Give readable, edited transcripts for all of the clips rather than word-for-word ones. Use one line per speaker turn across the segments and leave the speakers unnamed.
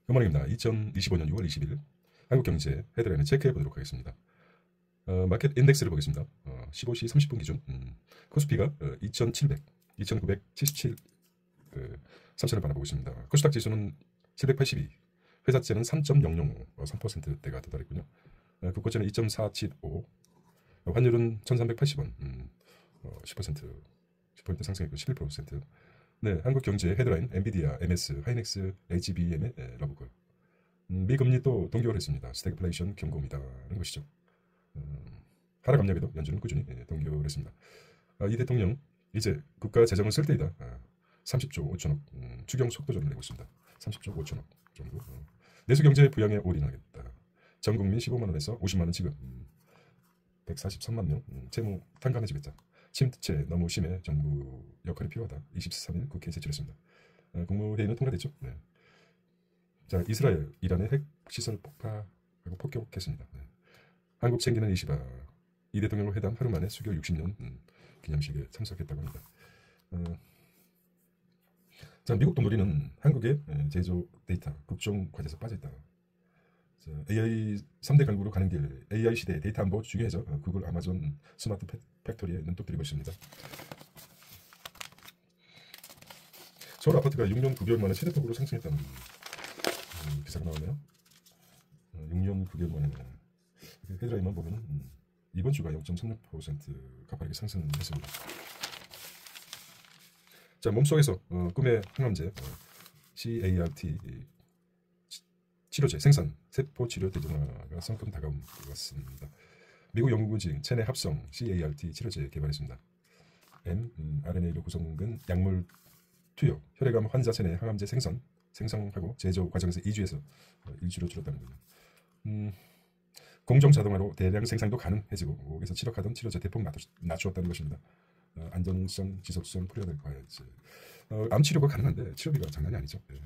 굿모닝입니다. 2025년 6월 20일 한국경제 헤드라인을 체크해 보도록 하겠습니다. 마켓 인덱스를 보겠습니다. 15시 30분 기준 코스피가 2,977 3천을 바라보고 있습니다. 코스닥 지수는 782, 회사채는 3.005, 3%대가 도달했군요. 국고채는 2.475, 환율은 1,380원, 10% 상승했고 11%. 네, 한국경제 헤드라인 엔비디아, MS, 하이닉스, HBM의 러브콜. 미금리 또 동결을 했습니다. 스태그플레이션 경고입니다라는 것이죠. 하락 압력에도 연준은 꾸준히 동결했습니다. 이 대통령 이제 국가 재정을 쓸 때이다. 30조 5천억 추경 속도전을 내고 있습니다. 30조 5천억 정도. 내수경제 부양에 올인하겠다. 전 국민 15만 원에서 50만 원 지급. 143만 명 채무 탕감해주겠다. 침체 너무 심해 정부 역할이 필요하다. 23일 국회에 제출했습니다. 국무회의는 통과됐죠. 네. 자, 이스라엘 이란의 핵시설 폭파하고 폭격했습니다. 네. 한국 챙기는 이시바 이 대통령 회담 하루 만에 수교 60년 기념식에 참석했다고 합니다. 자, 미국 돈돌이는 한국의 제조 데이터 국정 과제에서 빠져있다. AI 3대 강국으로 가는 길, AI 시대 데이터 안보 중요해져 구글, 아마존, 스마트 팩토리에 눈독 들이고 있습니다. 서울 아파트가 6년 9개월 만에 최대폭으로 상승했다는 기사가 나오네요. 6년 9개월 만에 헤드라인만 보면 이번 주가 0.36% 가파르게 상승했습니다. 자, 몸속에서 꿈의 항암제 CAR-T 치료제 생산 세포치료 대전화가 성큼 다가온 것 같습니다. 미국 연구진 체내 합성 CAR-T 치료제 개발했습니다. mRNA로 구성된 약물 투여 혈액암 환자 체내 항암제 생성하고 제조 과정에서 2주에서 1주로 줄었다는 거예요. 공정 자동화로 대량 생산도 가능해지고 그래서 치료하던 치료제 대폭 낮추었다는 것입니다. 안정성, 지속성 풀어야 될 과제. 암 치료가 가능한데 치료비가 장난이 아니죠. 네.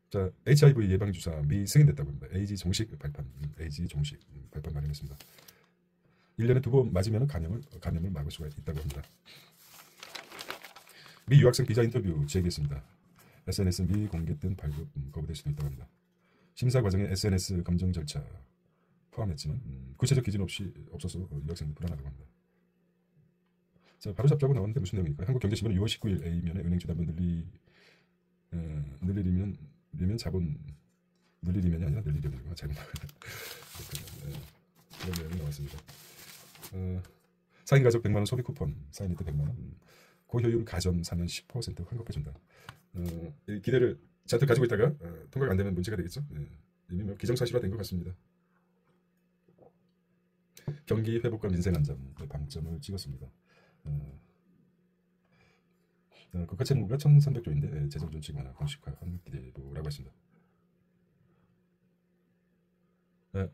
자, HIV 예방 주사 미 승인됐다고 합니다. 에이지 종식 발판 마련했습니다. 1년에 2번 맞으면 감염을 막을 수가 있다고 합니다. 미 유학생 비자 인터뷰 재개했습니다. SNS 미공개된 발급 거부될 수도 있다고 합니다. 심사 과정에 SNS 검증 절차 포함했지만 구체적 기준 없어서 유학생들 불안하다고 합니다. 자, 바로 잡자고 나왔는데 무슨 내용입니까? 한국경제신문 6월 19일 A면에 은행 주담보 늘리면 자본 늘리면이 아니라 늘리려는 잘못 그런 내용이 나왔습니다. 4인 가족 100만 원 소비 쿠폰 사인 때 100만 원 고효율 가전 사면 10% 환급해준다. 기대를 잔뜩 가지고 있다가 통과가 안 되면 문제가 되겠죠. 이미 뭐 기정사실화된 것 같습니다. 경기 회복과 민생 안전 방점을 찍었습니다. 국가 채무가 1,300조인데 재정 준칙 완화 공식화한 기대보라고 했습니다.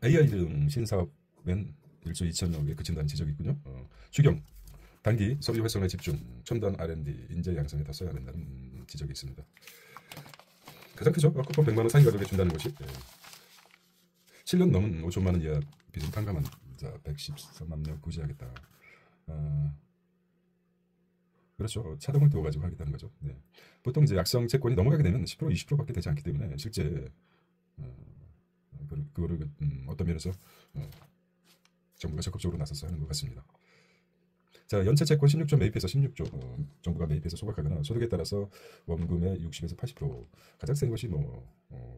AI 등 신사업엔 1조 2천억에 그친다는 지적이 있군요. 추경 단기 소비 활성화에 집중, 첨단 R&D 인재 양성에 더 써야 된다는 지적이 있습니다. 가장 크죠. 쿠폰 100만 원 상위 가격에 준다는 것이 7년 넘은 5천만 원 이하 빚은 탕감한 자 113만 명 구제하겠다. 그렇죠. 차등을 두어가지고 하겠다는 거죠. 네. 보통 이제 약성 채권이 넘어가게 되면 10% 20%밖에 되지 않기 때문에 실제 그거를 어떤 면에서 정부가 적극적으로 나서서 하는 것 같습니다. 자, 연체 채권 16조 매입해서 16조 정부가 매입해서 소각하거나 소득에 따라서 원금의 60에서 80% 가장 센 것이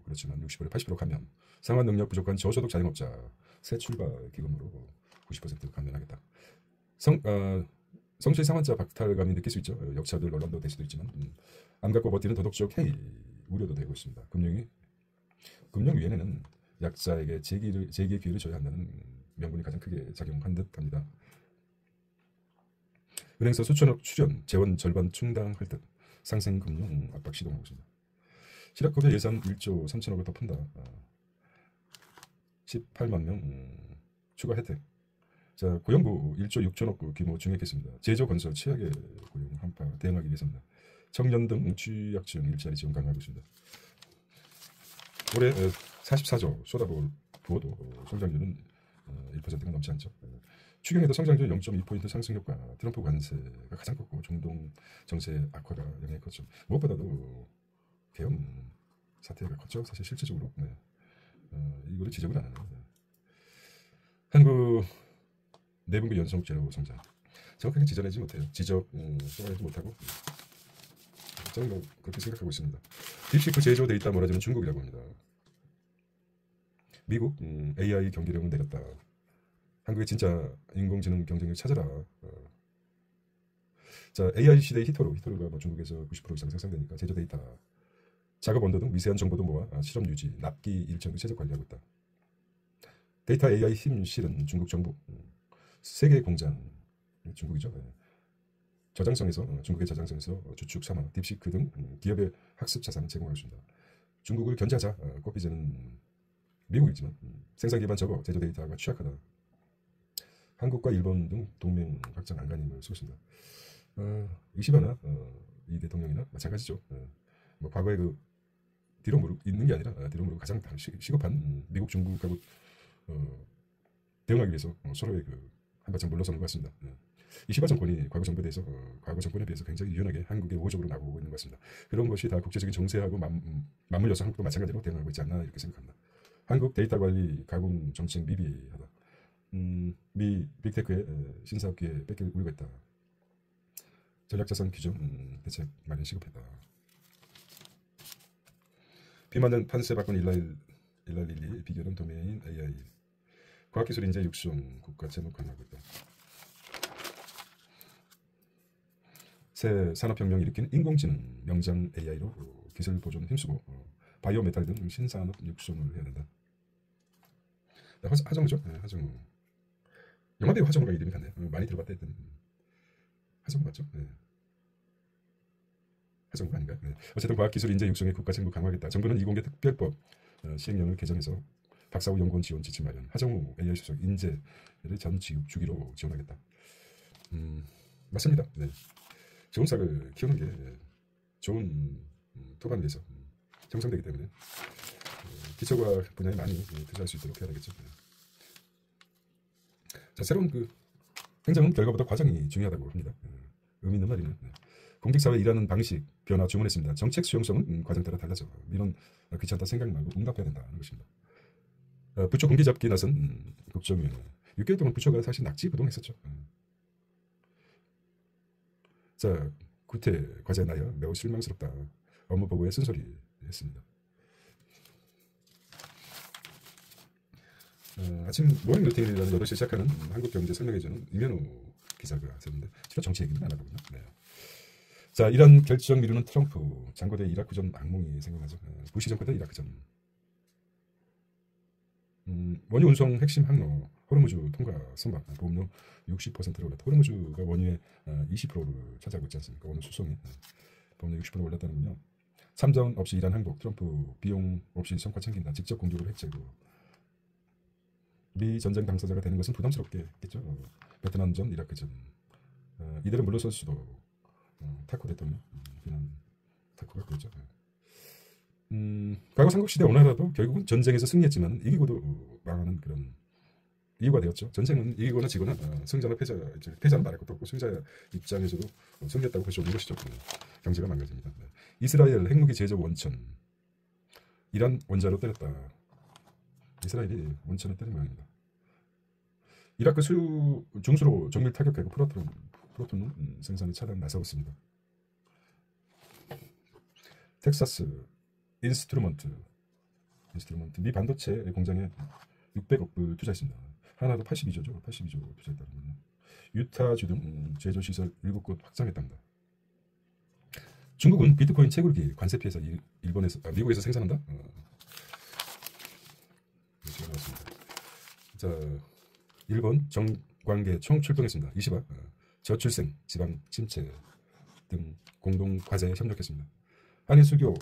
그렇지만 60%에 80% 감면, 상환 능력 부족한 저소득 자영업자 새 출발 기금으로 90% 감면하겠다. 성실 상환자 박탈감이 느낄 수 있죠. 역차별 논란도 될 수도 있지만 안 갖고 버티는 도덕적 해이 우려도 되고 있습니다. 금융위원회는 약자에게 재기의 기회를 줘야 한다는 명분이 가장 크게 작용한 듯합니다. 은행서 수천억 출연, 재원 절반 충당할 듯 상생금융 압박 시도하고 있습니다. 실업급여 예산 1조 3천억을 더 푼다. 18만 명 추가 혜택. 자, 고용부 1조 6천억 규모 증액했습니다. 제조 건설 최악의 고용 한파 대응하기 위해서입니다. 청년 등 취약층 일자리 지원 강화하고 있습니다. 올해 44조 쏟아부어도 성장률은 1%가 넘지 않죠. 추경에도 성장률 0.2포인트 상승 효과, 트럼프 관세가 가장 컸고 중동 정세 악화가 영향을 컸죠. 무엇보다도 계엄 사태가 컸죠. 사실 실질적으로 네. 이거를 지적을 안 하는 한국 내분기 연속 제로 성장 정확하게 지적하지 못해요. 쏘아내지 못하고 저는 뭐 그렇게 생각하고 있습니다. 딥시크 제조 데이터 몰아주는 중국이라고 합니다. 미국 AI 경기력은 내렸다. 한국의 진짜 인공지능 경쟁력 찾아라. 자, AI 시대의 히토루가 뭐 중국에서 90% 이상 생산되니까 제조 데이터, 작업 원도 등 미세한 정보도 모아 실험 유지, 납기 일정 등 최적 관리하고 있다. 데이터 AI 힘실은 중국 정부, 세계 공장 중국이죠. 저장성에서 중국의 저장성에서 주축 삼아 딥시크 등 기업의 학습 자산을 제공하고 있습니다. 중국을 견제하자 꼽히지는 미국이지만 생산 기반 적어 제조 데이터가 취약하다. 한국과 일본 등 동맹 확장 안간힘을 쓰고 있습니다. 이시바나 이 대통령이나 마찬가지죠. 뭐 과거에 그 뒤로 무릎 있는 게 아니라 뒤로 무릎 가장 시급한 미국 중국하고 대응하기 위해서 서로의 그 한바탕 물러서는 것 같습니다. 이시바 정권이 과거 정권에 비해서 굉장히 유연하게 한국에 우호적으로 나오고 있는 것 같습니다. 그런 것이 다 국제적인 정세하고 맞물려서 한국도 마찬가지로 대응하고 있지 않나 이렇게 생각합니다. 한국 데이터 관리 가공 정책 미비하다. 미 빅테크의 신사업기에 뺏길 우려가 있다. 전략자산 규정 대책 마련 시급했다. 비만은 판세 바꾼 일랄릴리 비결은 도메인 AI 과학기술 인재 육성 국가 제목 강화하고 있다. 새 산업혁명을 일으킨 인공지능 명장 AI로 기술 보존 힘쓰고 바이오 메탈 등 신산업 육성을 해야 된다. 하정우죠. 하정우. 영화배우 하정우가 이름이 같네요. 많이 들어봤다 했더니 하정우 맞죠? 하정우가 아닌가요? 어쨌든 과학기술 인재 육성의 국가 책무 강화하겠다. 정부는 이공계 특별법 시행령을 개정해서 박사후 연구원 지원 지침 마련. 하정우 AI 수석 인재를 전 주기로 지원하겠다. 맞습니다. 좋은 싹을 키우는 게 좋은 토반을 위해서 형성되기 때문에 기초과학 분야에 많이 투자할 수 있도록 해야 되겠죠. 자, 새로운 그 행정은 결과보다 과정이 중요하다고 합니다. 의미 있는 말이네요. 공직사회 일하는 방식 변화 주문했습니다. 정책 수용성은 과정 따라 달라져. 이런 귀찮다 생각 말고 응답해야 된다는 것입니다. 부처 공개 잡기 나선 국정위원회 6개월 동안 부처가 사실 낙지부동했었죠. 자, 구태 과제 나여 매우 실망스럽다. 업무 보고에 쓴소리 했습니다. 아침 모닝 루틴이라는 8시에 시작하는 한국경제 설명해주는 이면우 기자가 썼는데 주로 정치 얘기는 안 하거든요. 자, 이란 결정 미루는 트럼프 장고대 이라크 전 악몽이 생각나죠. 부시 정권 때 이라크 전 원유 운송 핵심 항로 호르무즈 통과 선박 보험료 60%로 올랐다. 호르무즈가 원유의 20%를 차지하고 있지 않습니까? 오늘 수송이 보험료 60% 올랐다는군요. 참전 없이 이란 항복 트럼프 비용 없이 성과 챙긴다. 직접 공격을 했제고 미 전쟁 당사자가 되는 것은 부담스럽겠죠. 베트남전, 이라크전 이들은 물러설 수도 타코 대통령 비난 타코가 그랬죠. 과거 삼국시대 오나라도 결국은 전쟁에서 승리했지만 이기고도 망하는 그런 이유가 되었죠. 전쟁은 이기거나 지거나 승자나 패자는 말할 것도 없고 승자 입장에서도 승리했다고 볼 수 없는 것이죠. 경제가 망가집니다. 이스라엘 핵무기 제조 원천 이란 원자로 때렸다. 이스라엘이 원천을 때린 모양입니다. 이라크 중수로 정밀 타격하고 프로톤 생산에 차단 나서고 있습니다. 텍사스 인스트루먼트 미 반도체 공장에 600억 불 투자했습니다. 하나도 82조죠. 82조 투자했다는 거죠. 유타주 등 제조시설 7곳 확장했답니다. 중국은 비트코인 채굴기 관세 피해서 미국에서 생산한다. 자, 일본 정관계 총출동했습니다. 이시바 저출생 지방 침체 등 공동 과제에 협력했습니다. 한일 수교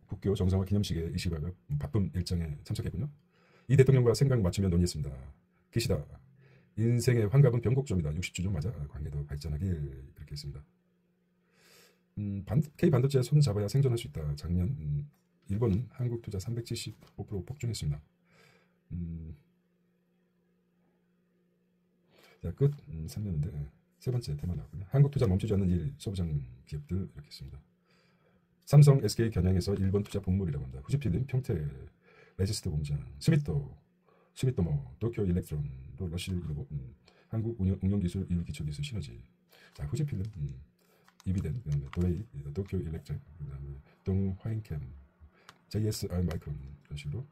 국교 정상화 기념식에 이시바가 바쁜 일정에 참석했군요. 이 대통령과 생각 맞추며 논의했습니다. 기시다 인생의 환갑은 변곡점이다. 60주 좀 맞아 관계도 발전하길 그렇게 했습니다. K 반도체에 손 잡아야 생존할 수 있다. 작년 일본은 한국 투자 375% 폭증했습니다. 자, 끝 3년인데 세 번째 테마 나왔군요. 한국 투자 멈추지 않는 일 소부장 기업들 이렇게 했습니다. 삼성 SK 겨냥해서 일본 투자 본물이라고 한다. 후지필름 평택 레지스트 공장 스미토모 도쿄 일렉트론도 러시를 이루고 한국 응용기술 기초기술 시너지. 자, 후지필름 이비덴 도레이 도쿄 일렉트론 그다음에 동화인캠 JSR 마이크론 이런 식으로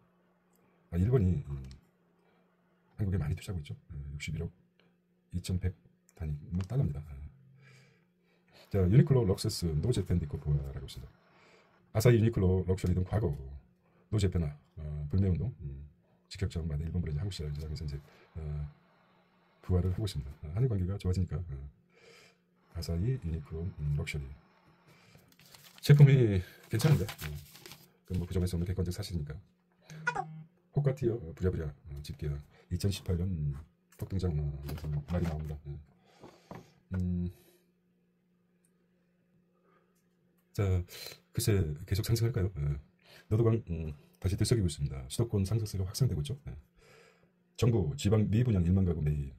일본이 한국에 많이 투자하고 있죠. 61억 2,100 단위 달러입니다. 자, 유니클로 럭세스 노제펜 디코프라고 있습니다. 아사히 유니클로 럭셔리 등 과거 노제펜화 불매운동 직격점마다 일본 브랜드 한국 시장에서 이제 부활을 하고 있습니다. 한일 관계가 좋아지니까 아사히 유니클로 럭셔리 제품이 괜찮은데 그건 뭐 부정할 수 없는 객관적 사실이니까. 호카티어 부랴부랴 집계 2018년 폭등장 말이 나옵니다. 자, 글쎄 계속 상승할까요? 노도강 다시 들썩이고 있습니다. 수도권 상승세가 확산되고 있죠. 정부 지방 미분양 1만 가구 매입,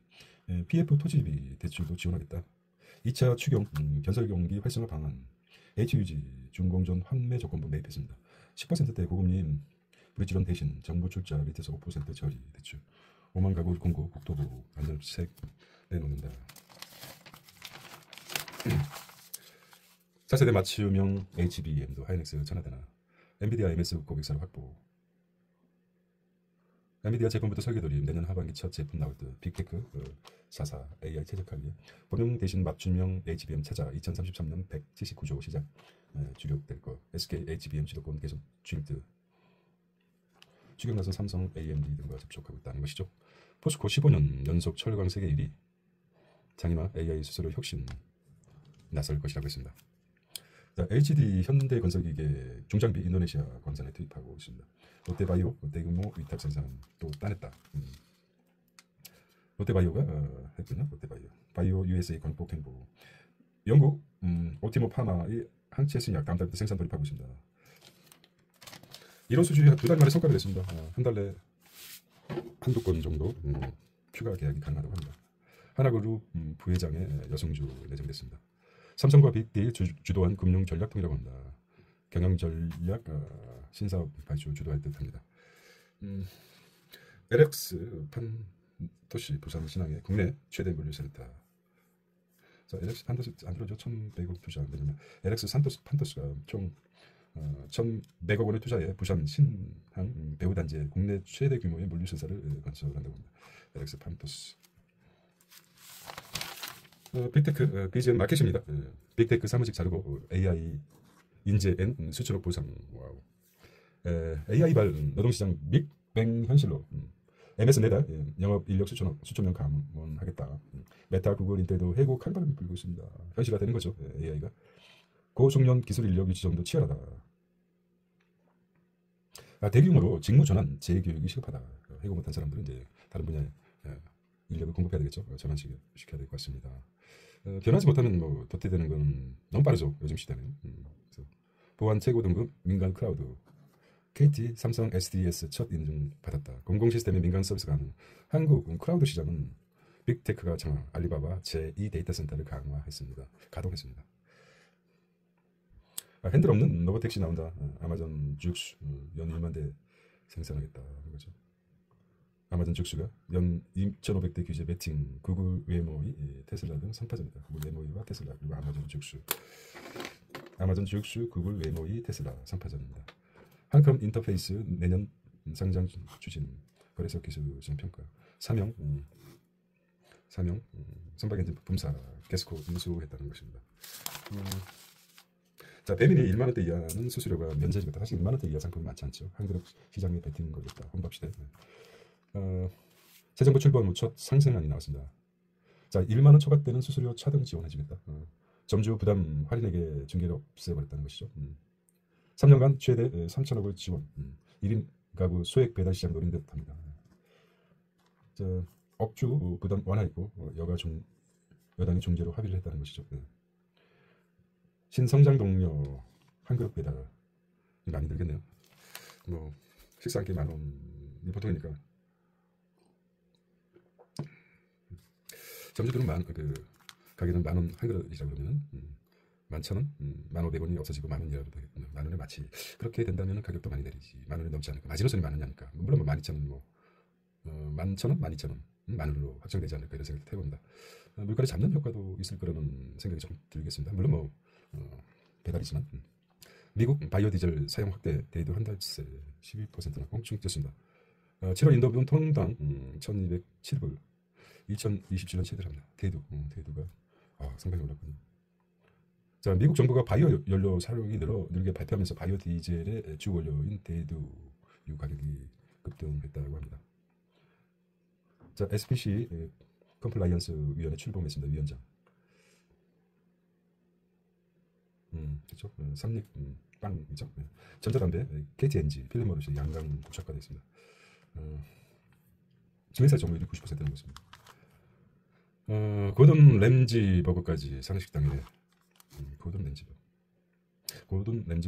PF 토지비 대출도 지원하겠다. 2차 추경 건설경기 활성화 방안, HUG 중공전 환매 조건부 매입했습니다. 10%대 고금리 브릿지론 대신 정부 출자 밑에서 5% 저리 대출, 5만 가구 공고 국토부 안전책 내놓는다. 4세대 맞춤형 HBM도 하이닉스 천하대나. 엔비디아 MS 고객사를 확보. 엔비디아 제품부터 설계도리 내년 하반기 첫 제품 나올 듯. 빅테크 4사 AI 최적화기 범용 대신 맞춤형 HBM 찾아 2033년 179조 시장 주력될 것. SK HBM 주도권 계속 쥐일 듯. 추경 나선 삼성 AMD 등과 접촉하고 있다는 것이죠. 포스코 15년 연속 철강 세계 1위. 장인화 AI 수수료 혁신 나설 것이라고 했습니다. 자, HD 현대건설기계 중장비 인도네시아 광산에 투입하고 있습니다. 롯데바이오 대규모 위탁 생산 또 따냈다. 롯데바이오가 했군요. 롯데바이오 바이오 USA 광폭 행보. 영국 오티모 파마의 항체 신약 다음 달부터 생산 돌입하고 있습니다. 이런 수준이 2달 만에 성과를 냈습니다. 한 달 내 한두 건 정도 추가 계약이 가능하다고 합니다. 하나그룹 부회장의 여성주 내정됐습니다. 삼성과 빅딜 주도한 금융 전략 통이라고 합니다. 경영 전략 신사업 발주 주도할 듯합니다. LX 판도시 부산 신항의 국내 최대 물류센터. 자, LX 판도시 안 들어줘 1,100억 투자. 왜냐면 LX 판도스가 총 1,100억 원의 투자에 부산 신항 배후단지에 국내 최대 규모의 물류센터를 건설한다고 합니다. LX 판도스. 빅테크 BGM 마켓입니다. 빅테크 사무직 자르고 AI 인재 N 수출업 보상. 와우. AI 발 노동시장 빅뱅 현실로. MS 내달 영업 인력 수천명 감원하겠다. 메타 구글 인텔도 해고 칼바람이 불고 있습니다. 현실화되는 거죠. AI가. 고중년 기술 인력 유치 정도 치열하다. 대규모로 직무 전환 재교육이 시급하다. 해고 못한 사람들은 이제 다른 분야에 인력을 공급해야 되겠죠. 전환시켜야 될 것 같습니다. 변하지 못하면 뭐 도태되는 건 너무 빠르죠. 요즘 시대는. 그래서 보안 최고 등급 민간 클라우드. KT 삼성 SDS 첫 인증 받았다. 공공 시스템의 민간 서비스 가능. 한국 클라우드 시장은 빅테크가 창화, 알리바바 제2 데이터 센터를 강화했습니다. 가동했습니다. 핸들 없는 로봇택시 나온다. 아마존 죽스 연 1만 대 생산하겠다. 그거죠. 아마존 죽스가 연 2,500대 규제 매칭. 구글 웨모이 테슬라 등 선파전이다. 구글 웨모이와 테슬라 그리고 아마존 죽스. 아마존 죽스 구글 웨모이 테슬라 선파전입니다. 한컴 인터페이스 내년 상장 추진. 거래소 기술 평가. 사명 선박엔진 부품사 게스코 인수했다는 것입니다. 자, 배민이 1만 원대 이하는 수수료가 면제해주겠다. 사실 1만 원대 이하 상품이 많지 않죠. 한그룹 시장에 뱉는 거겠다. 혼밥시대. 새 정부 출범 후 첫 상생안이 나왔습니다. 자, 1만 원 초과되는 수수료 차등 지원해주겠다. 점주 부담 할인액의 중개를 없애버렸다는 것이죠. 3년간 최대 3천억을 지원. 1인 가구 소액 배달 시장 노린 듯합니다. 자, 업주 부담 완화했고 여당이 중재로 합의를 했다는 것이죠. 신성장 동료 한그룹 배달 많이 들겠네요. 뭐 식사 한 끼 10,000원이 보통이니까 점주들은 가게는 10,000원 한 그릇이라고 그러면 11,000원, 1,500원이 없어지고 10,000원이라도 되겠군요. 10,000원에 마치 그렇게 된다면 가격도 많이 내리지. 10,000원이 넘지 않을까. 마지노선이 10,000원이니까. 물론 뭐 12,000원, 뭐 11,000원, 12,000원, 10,000원으로 확정되지 않을까 이런 생각도 해봅니다. 물가를 잡는 효과도 있을 거라는 생각이 좀 들겠습니다. 물론 뭐 배달이지만. 미국 바이오 디젤 사용 확대 대두 한 달새 12%나 껑충 뛰었습니다. 7월 인도분 톤당 1,207불, 2027년 최대랍니다. 대두가 상당히 올랐군요. 자, 미국 정부가 바이오 연료 사용이 늘게 발표하면서 바이오 디젤의 주 원료인 대두유 가격이 급등했다고 합니다. 자, SPC 컴플라이언스 위원회 출범했습니다. 위원장. 그렇죠. 삼립 빵이죠. 전자담배 KTNG 필립 모리스 양강 부착과됐습니다. 증액사 점유율이 90% 넘었습니다. 고든 램지 버거까지 상식당에 고든 램지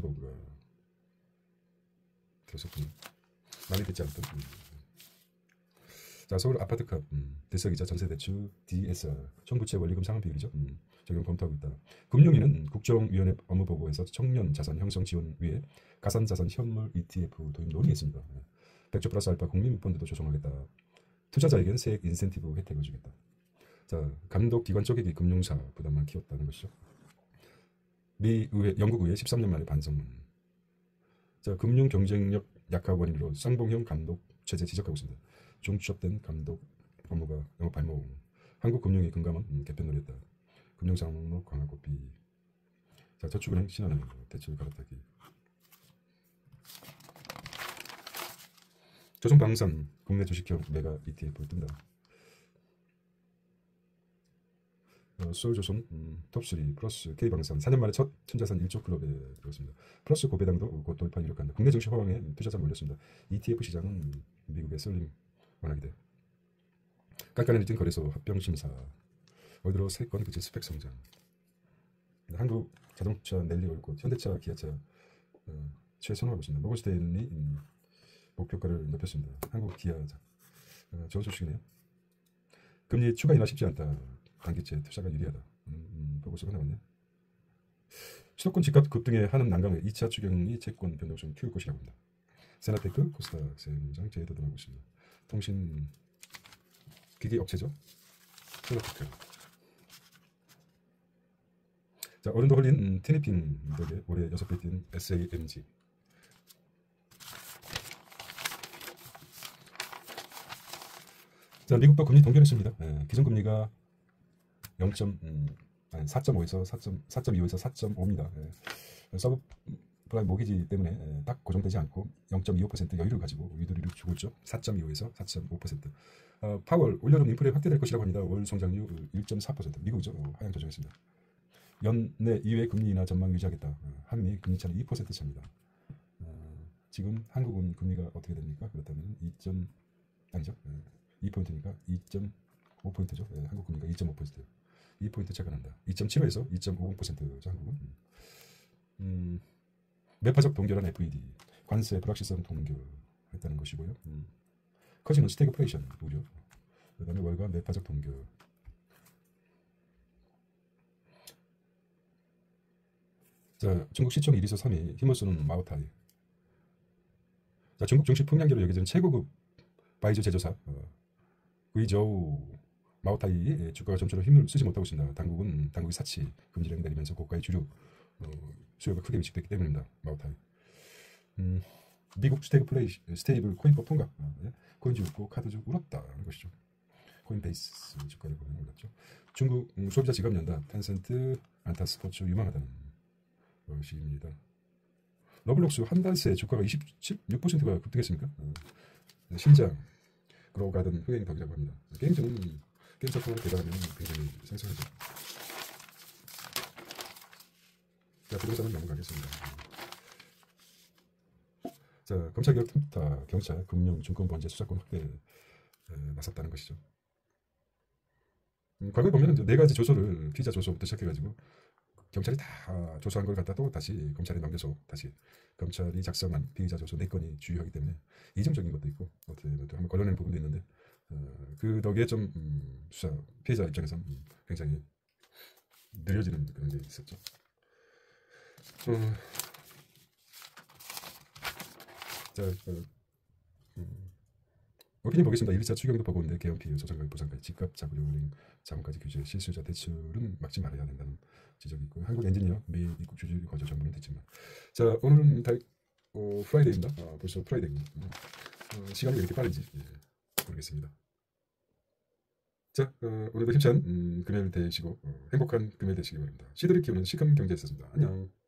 버거가 들었었군요. 많이 듣지 않던. 자, 서울 아파트값 대석이자 전세대출 DSR 청구채 원리금 상환 비율이죠. 적용 검토하고 있다. 금융위는 국정위원회 업무보고에서 청년 자산 형성 지원 위에 가산자산 현물 ETF 도입 논의했습니다. 백조 플러스 알파 국민펀드도 조성하겠다. 투자자에겐 세액 인센티브 혜택을 주겠다. 자, 감독 기관 쪼개기 금융사 부담만 키웠다는 것이죠. 영국 의회 13년 만에 반성문. 자, 금융 경쟁력 약화 원인으로 쌍봉형 감독 체제 지적하고 있습니다. 중추적된 감독 업무가 영업 발목. 한국금융위 금감원 개편 노렸다. 금융상목 강화 고비. 자, 저축은행 신한은행 대출 갈아타기. 조선방산 국내 주식형 메가 ETF 뜬다. 서울조선 톱3 플러스 K방산 4년 만에 첫 순자산 1조 클럽에 들어갔습니다. 플러스 고배당도 곧 돌파 이룩한다. 국내 증시 호황에 투자자 몰렸습니다. ETF 시장은 미국의 썰림 원하게 돼. 깐깐해진 거래소 합병심사. 어디로 세건 그치 스펙 성장. 한국 자동차 랠리 올것 현대차 기아차 최선화하고 있습니다. 모건스테인이 목표가를 높였습니다. 한국 기아자. 좋은 소식이네요. 금리 추가 인하 쉽지 않다. 단기채 투자가 유리하다. 보고서가 나왔네요. 수도권 집값 급등에 하는 난강에 2차 추경이 채권 변동성을 키울 것이라고 합니다. 세나테크 코스닥 세무장 재도전하고 있습니다. 통신 기기 업체죠. 세나테크. 자, 어른도 홀린 티니핑 덕에 올해 6배 뛴 SAMG. 자, 미국도 금리 동결했습니다. 기준금리가 4.5에서 4.25에서 4.5입니다. 서브프라임 모기지 때문에 딱 고정되지 않고 0.25% 여유를 가지고 위도리를 주고 있죠. 4.25에서 4.5%. 파월 올여름 인플레 확대될 것이라고 합니다. 월 성장률 1.4%. 미국이죠. 하향 조정했습니다. 연내 이외 금리 인하 전망 유지하겠다. 한미 금리 차는 2% 차입니다. 지금 한국은 금리가 어떻게 됩니까? 그렇다면 2포인트니까 2.5포인트죠. 한국 금리가 2.5%. 2포인트 차가 난다. 2.75에서 2.50%죠. 한국은. 매파적 동결한 FED. 관세 불확실성 동결했다는 것이고요. 커지는 스태그플레이션 우려. 그 다음에 월간 매파적 동결. 자, 중국 시총 1위에서 3위 히모스는 마오타이. 자, 중국 증시 풍량계로 여겨지는 최고급 바이저 제조사 의저우 마오타이의 주가가 점차로 힘을 쓰지 못하고 있습니다. 당국이 사치 금지령이 내리면서 고가의 주류 수요가 크게 위축됐기 때문입니다. 마오타이. 미국 스테이블 코인법 통과. 코인주 웃고 카드주 울었다 하는 것이죠. 코인베이스 주가를 보면 올랐죠. 중국 소비자 지갑 연다. 텐센트 안타 스포츠 유망하다는 것입니다. 러블록스 한 달 새 주가가 26%가 급등했습니까? 신장 그로가든 흥행 덕이라고 합니다. 게임 작품으로 개발하면 굉장히 생소하죠. 자, 부동산은 넘어가겠습니다. 자, 검찰개혁 틈타 경찰 금융 증권 범죄 수사권 확대에 나섰다는 것이죠. 과거에 보면 네 가지 조서를 피의자 조서부터 시작해가지고 경찰이 다 조사한 걸 갖다 또 다시 검찰에 넘겨서 다시 검찰이 작성한 피의자 조서 4건이 주요하기 때문에 이중적인 것도 있고 어떻게 또 한번 걸러낸 부분도 있는데 그 덕에 좀 수사 피해자 입장에서 굉장히 느려지는 그런 게 있었죠. 어, 자, 어기님 보겠습니다. 1차 추경도 보고인데 개헌 피해 소상가격 보상까지 집값 자구조은행 자본까지 규제 실수요자 대출은 막지 말아야 된다는 지적이 있고 한국 엔지니어 미 입국 주주 거저 정부는 됐지만 자 오늘은 프라이데이입니다. 벌써 프라이데이입니다. 시간이 왜 이렇게 빠른지 모르겠습니다. 자 오늘도 힘찬 금요일 되시고 행복한 금요일 되시기 바랍니다. 시들이 키우는 시컴 경제였습니다. 안녕.